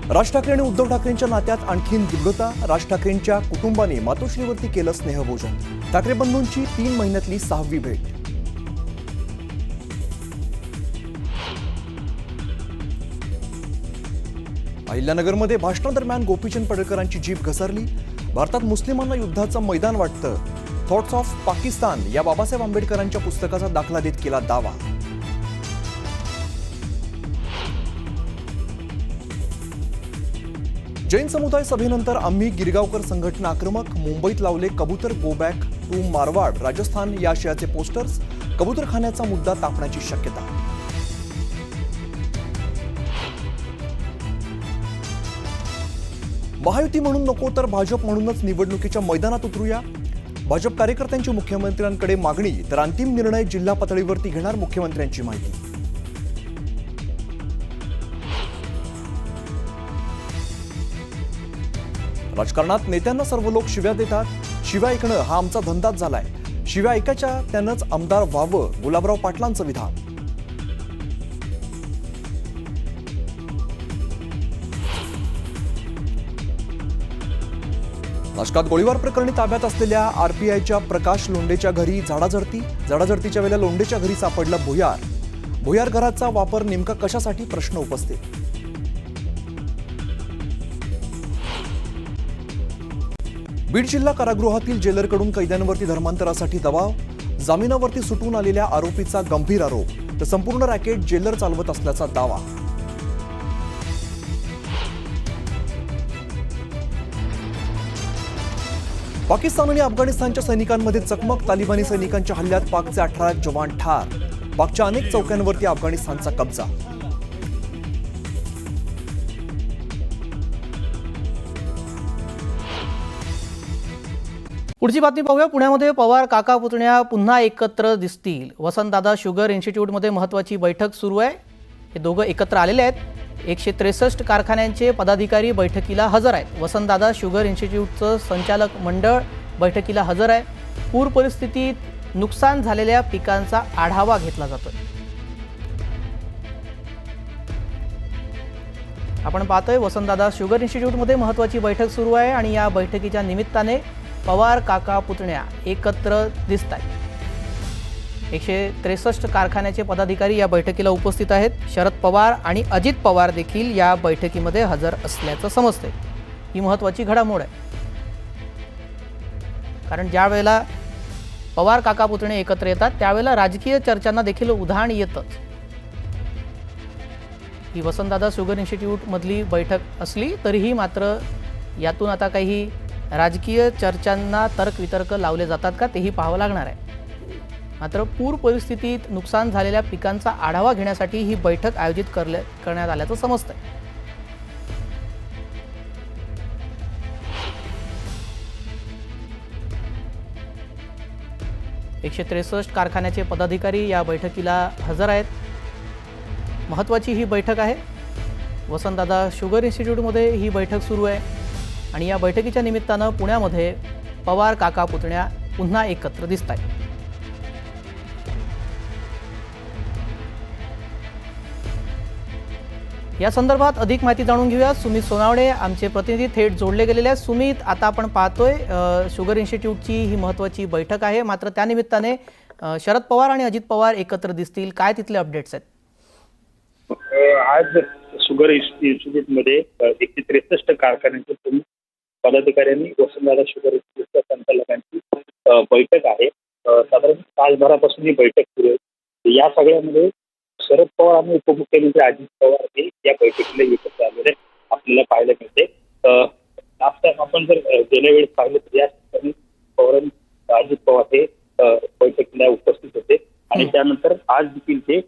राज ठाकरे आणि उद्धव ठाकरेंच्या नात्यात आणखीन दृढता. राज ठाकरेंच्या कुटुंबाने मातोश्रीवरती केलं स्नेहभोजन. ठाकरे बंधूंची 3 महिन्यातली 6वी भेट. अहिल्यानगरमध्ये भाषणादरम्यान गोपीचंद पडळकरांची जीभ घसरली. भारतात मुस्लिमांना युद्धाचं मैदान वाटतं. थॉट्स ऑफ पाकिस्तान या बाबासाहेब आंबेडकरांच्या पुस्तकाचा दाखला देत केला दावा. जैन समुदाय सभेनंतर आम्ही गिरगावकर संघटना आक्रमक. मुंबईत लावले कबूतर go back to Marwar Rajasthan या आशयाचे पोस्टर्स. कबूतरखान्याचा मुद्दा तापण्याची शक्यता. महायुती म्हणून नको तर भाजप म्हणूनच निवडणुकीच्या मैदानात उतरूया. भाजप कार्यकर्त्यांची मुख्यमंत्र्यांकडे मागणी. तर अंतिम निर्णय जिल्हा पातळीवरती घेणार मुख्यमंत्र्यांची माहिती. राजकारणात नेत्यांना सर्व लोक शिव्या देतात. शिव्या ऐकणं हा आमचा धंदाच झालाय. शिव्या ऐकायच्या त्यानंच आमदार व्हावं, गुलाबराव पाटलांचं विधान. नाशकात गोळीबार प्रकरणी ताब्यात असलेल्या आरपीआयच्या प्रकाश लोंढेच्या घरी झाडाझडती. झाडाझडतीच्या वेळेला लोंढेच्या घरी सापडलं भुयार. भुयार घराचा वापर नेमका कशासाठी, प्रश्न उपस्थित. बीड जिल्हा कारागृहातील जेलरकडून कैद्यांवरती धर्मांतरासाठी दबाव. जामिनावरती सुटून आलेल्या आरोपीचा गंभीर आरोप. तर संपूर्ण रॅकेट जेलर चालवत असल्याचा दावा. पाकिस्तान आणि अफगाणिस्तानच्या सैनिकांमध्ये चकमक. तालिबानी सैनिकांच्या हल्ल्यात पाकचे 18 जवान ठार. पाकच्या अनेक चौक्यांवरती अफगाणिस्तानचा कब्जा. पुढची बातमी पाहूया. पुण्यामध्ये पवार काका पुतण्या पुन्हा एकत्र दिसतील. वसंतदादा शुगर इन्स्टिट्यूटमध्ये महत्त्वाची बैठक सुरू आहे. हे दोघं एकत्र आलेले आहेत. 163 कारखान्यांचे पदाधिकारी बैठकीला हजर आहेत. वसंतदादा शुगर इन्स्टिट्यूटचं संचालक मंडळ बैठकीला हजर आहे. पूर परिस्थितीत नुकसान झालेल्या पिकांचा आढावा घेतला जातोय. आपण पाहतोय वसंतदादा शुगर इन्स्टिट्यूटमध्ये महत्त्वाची बैठक सुरू आहे आणि या बैठकीच्या निमित्ताने पवार काका पुतण्या एकत्र दिसत आहेत. 163 कारखान्याचे पदाधिकारी या बैठकीला उपस्थित आहेत. शरद पवार आणि अजित पवार देखील या बैठकीमध्ये हजर असल्याचं समजते. ही महत्त्वाची घडामोड आहे, कारण ज्या वेळेला पवार काका पुतणे एकत्र येतात त्यावेळेला राजकीय चर्चांना देखील उधाण येतच. ही वसंतदादा शुगर इन्स्टिट्यूटमधली बैठक असली तरीही मात्र यातून आता काही राजकीय चर्चांना तर्कवितर्क लावले जातात का तेही पाहावं लागणार आहे. मात्र पूर परिस्थितीत नुकसान झालेल्या पिकांचा आढावा घेण्यासाठी ही बैठक आयोजित करण्यात आल्याचं समजतंय. एकशे 163 कारखान्याचे पदाधिकारी या बैठकीला हजर आहेत. महत्त्वाची ही बैठक आहे. वसंतदादा शुगर इन्स्टिट्यूटमध्ये ही बैठक सुरू आहे आणि या बैठकीच्या निमित्तानं पुण्यामध्ये पवार काका पुतण्या पुन्हा एकत्र दिसत आहेत. या संदर्भात अधिक माहिती जाणून घेऊया. सुमित सोनावणे आमचे प्रतिनिधी थेट जोडले गेलेले आहेत. सुमित, आता आपण पाहतोय शुगर इन्स्टिट्यूटची ही महत्त्वाची बैठक आहे, मात्र त्यानिमित्ताने शरद पवार आणि अजित पवार एकत्र दिसतील. काय तिथले अपडेट्स आहेत? आज शुगर इन्स्टिट्यूटमध्ये 163 कारखान्यांचे पदाधिकाऱ्यांनी वसंतदादा शुगर इन्स्टिट्यूटच्या संचालकांची बैठक आहे. साधारण तासभरापासून ही बैठक सुरू आहे. या सगळ्यामध्ये शरद पवार आणि उपमुख्यमंत्री अजित पवार हे या बैठकीला एकत्र आलेले आपल्याला पाहायला मिळते. आपण जर गेल्या वेळेस पाहिलं तर या ठिकाणी पवार अजित पवार हे बैठकीला उपस्थित होते आणि त्यानंतर आज देखील ते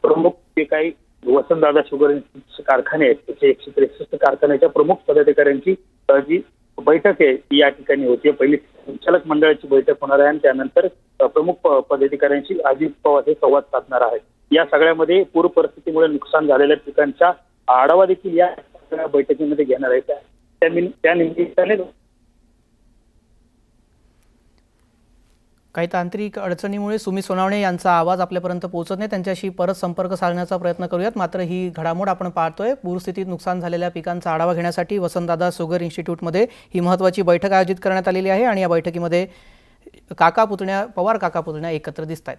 प्रमुख जे काही वसंतदादा शुगर इन्स्टिट्यूटचे कारखाने आहेत त्याचे 163 कारखान्याच्या प्रमुख पदाधिकाऱ्यांची जी बैठक आहे ती या ठिकाणी होती. पहिली संचालक मंडळाची बैठक होणार आहे आणि त्यानंतर प्रमुख पदाधिकाऱ्यांशी अजित पवार हे संवाद साधणार आहेत. या सगळ्यामध्ये पूर परिस्थितीमुळे नुकसान झालेल्या पिकांचा आढावा देखील या सगळ्या बैठकीमध्ये घेणार आहे. त्या निमित्ताने काही तांत्रिक अडचणीमुळे सुमित सोनावणे यांचा आवाज आपल्यापर्यंत पोहोचत नाही. त्यांच्याशी परत संपर्क साधण्याचा प्रयत्न करूयात. मात्र ही घडामोड आपण पाहतोय. पूरस्थितीत नुकसान झालेल्या पिकांचा आढावा घेण्यासाठी वसंतदादा शुगर इन्स्टिट्यूटमध्ये ही महत्त्वाची बैठक आयोजित करण्यात आलेली आहे आणि या बैठकीमध्ये पवार काका पुतण्या एकत्र दिसत आहेत.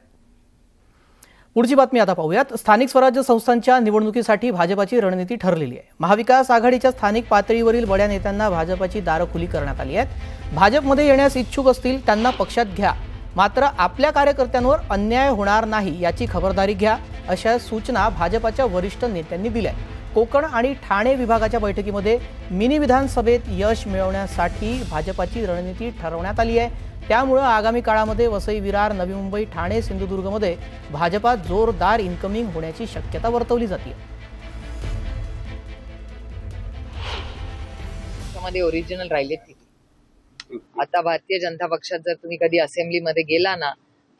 पुढची बातमी आता पाहूयात. स्थानिक स्वराज्य संस्थांच्या निवडणुकीसाठी भाजपाची रणनीती ठरलेली आहे. महाविकास आघाडीच्या स्थानिक पातळीवरील बड्या नेत्यांना भाजपाची दारं खुली करण्यात आली आहेत. भाजपमध्ये येण्यास इच्छुक असतील त्यांना पक्षात घ्या, मात्र आपल्या कार्यकर्त्यांवर अन्याय होणार नाही याची खबरदारी घ्या, अशा सूचना भाजपाच्या वरिष्ठ नेत्यांनी दिल्या. कोकण आणि ठाणे विभागाच्या बैठकीमध्ये मिनी विधानसभेत यश मिळवण्यासाठी भाजपाची रणनीती ठरवण्यात आली आहे. त्यामुळे आगामी काळामध्ये वसई, विरार, नवी मुंबई, ठाणे, सिंधुदुर्गमध्ये भाजपात जोरदार इन्कमिंग होण्याची शक्यता वर्तवली जाते. ओरिजिनल राहिले तिथे. आता भारतीय जनता पक्षात जर तुम्ही कधी असेंब्लीमध्ये गेला ना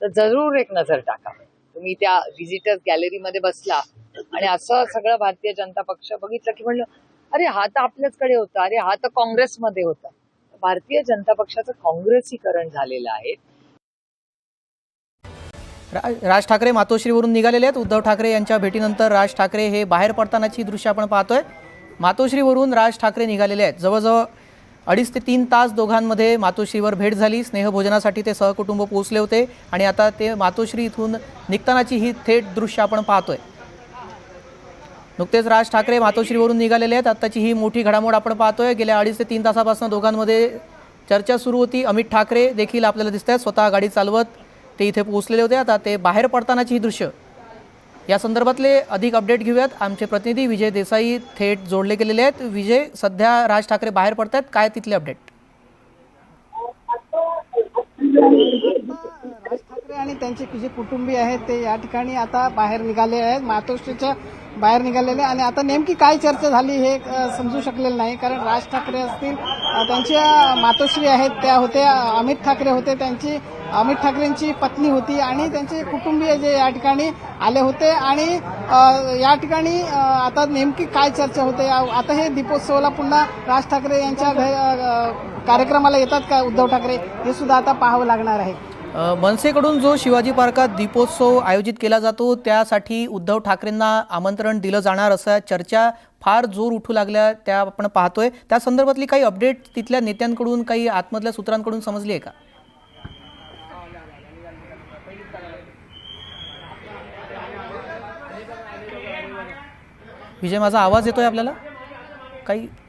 तर जरूर एक नजर टाका. तुम्ही त्या व्हिजिटर्स गॅलरीमध्ये बसला आणि असं सगळं भारतीय जनता पक्ष बघितलं की म्हणलं अरे हा तर आपल्याचकडे होता, अरे हा तर काँग्रेसमध्ये होता. भारतीय जनता पक्षाचं काँग्रेसीकरण झालेलं आहे. राज ठाकरे मातोश्रीवरून निघालेले आहेत. उद्धव ठाकरे यांच्या भेटीनंतर राज ठाकरे हे बाहेर पडतानाची दृश्य आपण पाहतोय. मातोश्रीवरून राज ठाकरे निघालेले आहेत. जवळजवळ 2.5 ते 3 तास दोघांमध्ये मातोश्रीवर भेट झाली. स्नेहभोजनासाठी ते सहकुटुंब पोहोचले होते आणि आता ते मातोश्री इथून निघतानाची ही थेट दृश्य आपण पाहतोय. नुकतेच राज ठाकरे मातोश्रीवरून निघालेले आहेत. आत्ताची ही मोठी घडामोड आपण पाहतोय. गेल्या 2.5 ते 3 तासापासून दोघांमध्ये चर्चा सुरू होती. अमित ठाकरे देखील आपल्याला दिसत आहेत. स्वतः गाडी चालवत ते इथे पोहोचलेले होते. आता ते बाहेर पडतानाची ही दृश्य. या संदर्भातले अधिक अपडेट घेऊयात. आमचे प्रतिनिधी विजय देसाई थेट जोडले गेलेले आहेत. विजय, सध्या राज ठाकरे बाहेर पडत आहेत, काय तिथले अपडेट? राज ठाकरे आणि त्यांचे जे कुटुंबीय आहेत ते या ठिकाणी आता बाहेर निघाले आहेत, मातोश्रीच्या बाहेर निघालेले. आणि आता नेमकी काय चर्चा झाली हे समजू शकलेलं नाही, कारण राज ठाकरे असतील, त्यांच्या मातोश्री आहेत त्या होत्या, अमित ठाकरे होते, त्यांची अमित ठाकरेंची पत्नी होती आणि त्यांचे कुटुंबीय जे या ठिकाणी आले होते. आणि या ठिकाणी आता नेमकी काय चर्चा होते, आता हे दीपोत्सवाला पुन्हा राज ठाकरे यांच्या कार्यक्रमाला येतात का उद्धव ठाकरे, हे सुद्धा आता पाहावं लागणार आहे. मनसेकडून जो शिवाजी पार्कात दीपोत्सव आयोजित केला जातो त्यासाठी उद्धव ठाकरेंना आमंत्रण दिलं जाणार असा चर्चा फार जोर उठू लागल्या, त्या आपण पाहतोय. त्या संदर्भातली काही अपडेट तिथल्या नेत्यांकडून, काही आतमधल्या सूत्रांकडून समजली आहे का? विजय, माझा आवाज येतोय आपल्याला?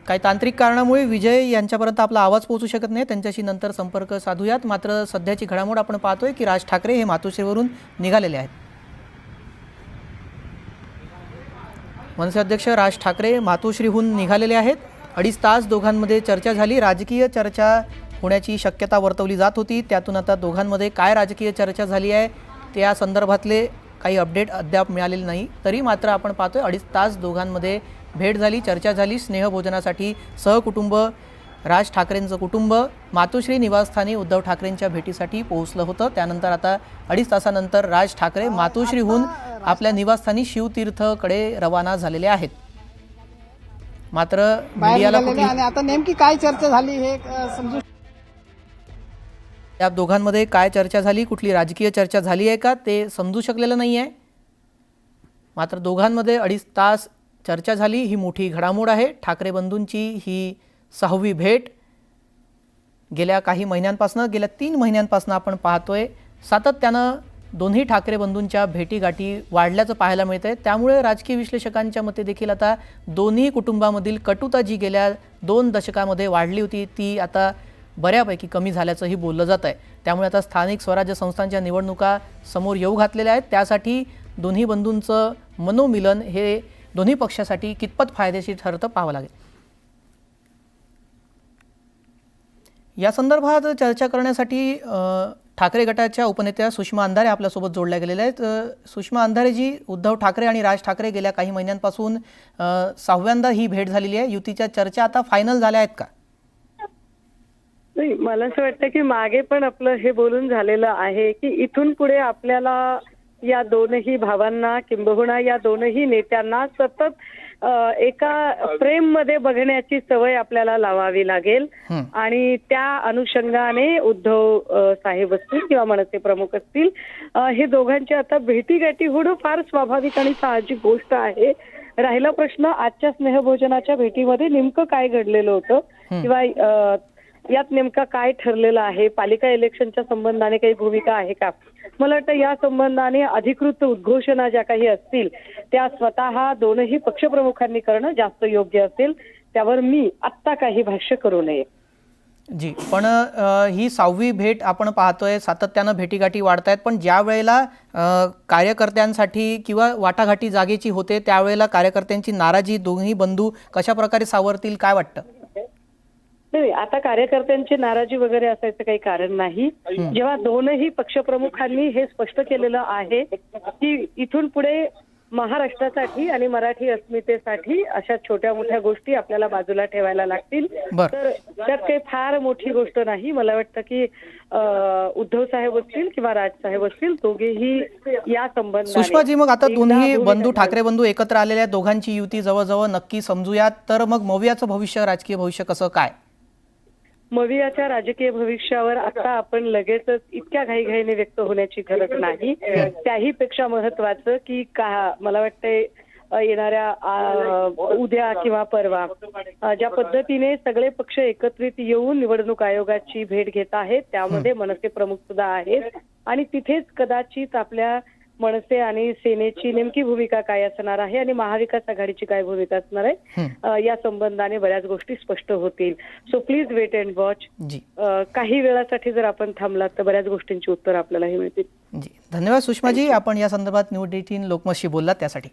काही तांत्रिक कारणामुळे विजय यांच्यापर्यंत आपला आवाज पोहोचू शकत नाही. त्यांच्याशी नंतर संपर्क साधूयात. मात्र सध्याची घडामोड आपण पाहतोय की राज ठाकरे हे मातोश्रीवरून निघालेले आहेत. मनसे अध्यक्ष राज ठाकरे मातोश्रीहून निघालेले आहेत. 2.5 तास दोघांमध्ये चर्चा झाली. राजकीय चर्चा होण्याची शक्यता वर्तवली जात होती. त्यातून आता दोघांमध्ये काय राजकीय चर्चा झाली आहे त्या संदर्भातले काही अपडेट अद्याप मिळालेले नाही. तरी मात्र आपण पाहतोय 2.5 तास दोघांमध्ये भेट झाली, चर्चा झाली. स्नेहभोजनासाठी सहकुटुंब राज ठाकरेंचं कुटुंब मातोश्री निवासस्थानी उद्धव ठाकरेंच्या भेटीसाठी पोहोचलं होतं. त्यानंतर आता 2.5 तासानंतर राज ठाकरे मातोश्रीहून आपल्या निवासस्थानी शिवतीर्थकडे रवाना झालेले आहेत. मात्र मीडियाला आणि आता नेमकी काय चर्चा झाली हे समजू, या दोघांमध्ये काय चर्चा झाली, कुठली राजकीय चर्चा झाली आहे का ते समजू शकलेलं नाही आहे. मात्र दोघांमध्ये 2.5 तास चर्चा झाली. ही मोठी घडामोड आहे. ठाकरे बंधूंची ही 6वी भेट. गेल्या काही महिन्यांपासून, गेल्या 3 महिन्यांपासून आपण पाहतोय सातत्यानं दोन्ही ठाकरे बंधूंच्या भेटीगाठी वाढल्याचं पाहायला मिळतंय. त्यामुळे राजकीय विश्लेषकांच्या मते देखील आता दोन्ही कुटुंबामधील कटुता जी गेल्या 2 दशकामध्ये वाढली होती ती आता बऱ्यापैकी कमी झाल्याचंही बोललं जात आहे. त्यामुळे आता स्थानिक स्वराज्य संस्थांच्या निवडणुका समोर येऊ घातलेल्या आहेत. त्यासाठी दोन्ही बंधूंचं मनोमिलन हे दोन्ही पक्षासाठी कितपत फायदेशीर ठरतं पाहावं लागेल. या संदर्भात चर्चा करण्यासाठी ठाकरे गटाच्या उपनेत्या सुषमा अंधारे आपल्यासोबत जोडल्या गेलेल्या आहेत. सुषमा अंधारेजी, उद्धव ठाकरे आणि राज ठाकरे गेल्या काही महिन्यांपासून 6व्यांदा ही भेट झालेली आहे. युतीच्या चर्चा आता फायनल झाल्या आहेत का? नाही, मला असं वाटतं की मागे पण आपलं हे बोलून झालेलं आहे की इथून पुढे आपल्याला या दोनही भावांना किंबहुना या दोनही नेत्यांना सतत एका फ्रेम मध्ये बघण्याची सवय आपल्याला लावावी लागेल. आणि त्या अनुषंगाने उद्धव साहेब असतील किंवा मनसे प्रमुख असतील, हे दोघांची आता भेटीगाठी होणं फार स्वाभाविक आणि साहजिक गोष्ट आहे. राहिला प्रश्न आजच्या स्नेहभोजनाच्या भेटीमध्ये नेमकं काय घडलेलं होतं किंवा यात नेमका काय ठरलेलं आहे, पालिका इलेक्शनच्या संबंधाने काही भूमिका आहे का. मला वाटतं या संबंधाने अधिकृत उद्घोषणा ज्या काही असतील त्या स्वतः दोनही पक्षप्रमुखांनी करणं जास्त योग्य असेल. त्यावर मी आत्ता काही भाष्य करू नये. जी, पण ही 6वी भेट आपण पाहतोय, सातत्यानं भेटीगाठी वाढत आहेत, पण ज्या वेळेला कार्यकर्त्यांसाठी किंवा वाटाघाटी जागेची होते त्यावेळेला कार्यकर्त्यांची नाराजी दोन्ही बंधू कशा प्रकारे सावरतील, काय वाटतं? नाही, आता कार्यकर्त्यांची नाराजी वगैरे असायचं काही कारण नाही. जेव्हा दोनही पक्षप्रमुखांनी हे स्पष्ट केलेलं आहे की इथून पुढे महाराष्ट्रासाठी आणि मराठी अस्मितेसाठी अशा छोट्या मोठ्या गोष्टी आपल्याला बाजूला ठेवायला लागतील, तर त्यात काही फार मोठी गोष्ट नाही. मला वाटतं की उद्धव साहेब असतील किंवा राज साहेब असतील, दोघेही या संबंधाने. सुषमाजी, मग आता दोन्ही बंधू, ठाकरे बंधू एकत्र आलेल्या दोघांची युती जवळजवळ नक्की समजूयात, तर मग मवियाचं भविष्य, राजकीय भविष्य कसं काय? मवियाच्या राजकीय भविष्यावर आता आपण लगेचच इतक्या घाईघाईने व्यक्त होण्याची गरज नाही. त्याही पेक्षा महत्वाचं की मला वाटतंय येणाऱ्या उद्या किंवा परवा ज्या पद्धतीने सगळे पक्ष एकत्रित येऊन निवडणूक आयोगाची भेट घेत आहेत, त्यामध्ये मनसे प्रमुख सुद्धा आहेत आणि तिथेच कदाचित आपल्या मनसे आणि सेनेची नेमकी भूमिका काय असणार आहे आणि महाविकास आघाडीची काय भूमिका असणार आहे, या संबंधाने बऱ्याच गोष्टी स्पष्ट होतील. So please wait and watch. काही वेळासाठी जर आपण थांबलात तर बऱ्याच गोष्टींची उत्तर आपल्यालाही मिळतील. जी, धन्यवाद सुषमाजी, आपण या संदर्भात न्यूज 18 लोकमतशी बोललात त्यासाठी.